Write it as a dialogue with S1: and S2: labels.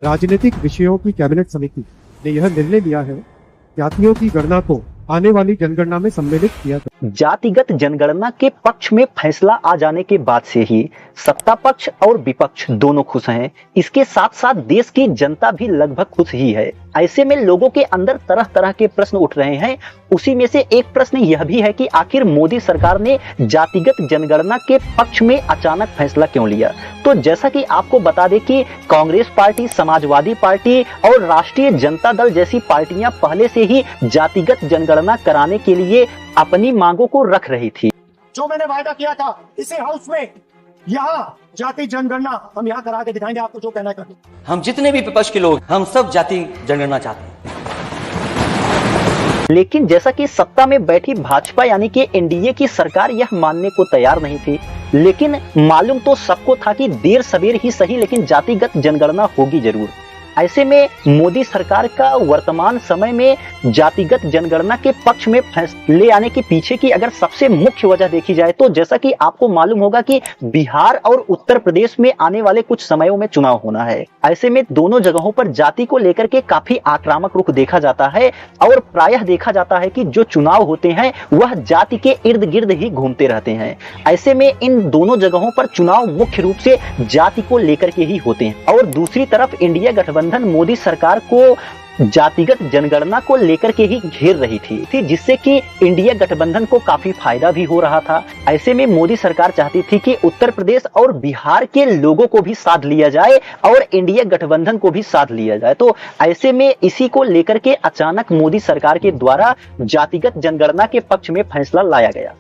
S1: राजनीतिक विषयों की कैबिनेट समिति ने यह निर्णय लिया है जातियों की गणना को आने वाली जनगणना में सम्मिलित किया जाए।
S2: जातिगत जनगणना के पक्ष में फैसला आ जाने के बाद से ही सत्ता पक्ष और विपक्ष दोनों खुश हैं। इसके साथ साथ देश की जनता भी लगभग खुश ही है। ऐसे में लोगों के अंदर तरह तरह के प्रश्न उठ रहे हैं। उसी में से एक प्रश्न यह भी है कि आखिर मोदी सरकार ने जातिगत जनगणना के पक्ष में अचानक फैसला क्यों लिया। तो जैसा कि आपको बता दें कि कांग्रेस पार्टी, समाजवादी पार्टी और राष्ट्रीय जनता दल जैसी पार्टियां पहले से ही जातिगत जनगणना कराने के लिए अपनी मांगों को रख रही थी।
S3: जो मैंने वायदा किया था इसे हाउस में, यहाँ जाति जनगणना हम यहाँ करा के दिखाएंगे। आपको जो कहना है,
S4: हम जितने भी विपक्ष के लोग, हम सब जाति जनगणना चाहते हैं।
S2: लेकिन जैसा कि सत्ता में बैठी भाजपा यानी कि एनडीए की सरकार यह मानने को तैयार नहीं थी। लेकिन मालूम तो सबको था कि देर सवेर ही सही, लेकिन जातिगत जनगणना होगी जरूर। ऐसे में मोदी सरकार का वर्तमान समय में जातिगत जनगणना के पक्ष में फैसले आने के पीछे की अगर सबसे मुख्य वजह देखी जाए तो जैसा कि आपको मालूम होगा कि बिहार और उत्तर प्रदेश में आने वाले कुछ समयों में चुनाव होना है। ऐसे में दोनों जगहों पर जाति को लेकर के काफी आक्रामक रुख देखा जाता है और प्रायः देखा जाता है कि जो चुनाव होते हैं वह जाति के इर्द गिर्द ही घूमते रहते हैं। ऐसे में इन दोनों जगहों पर चुनाव मुख्य रूप से जाति को लेकर के ही होते हैं। और दूसरी तरफ इंडिया गठबंधन मोदी सरकार को जातिगत जनगणना को लेकर के ही घेर रही थी, जिससे कि इंडिया गठबंधन को काफी फायदा भी हो रहा था। ऐसे में मोदी सरकार चाहती थी कि उत्तर प्रदेश और बिहार के लोगों को भी साथ लिया जाए और इंडिया गठबंधन को भी साथ लिया जाए। तो ऐसे में इसी को लेकर के अचानक मोदी सरकार के द्वारा जातिगत जनगणना के पक्ष में फैसला लाया गया।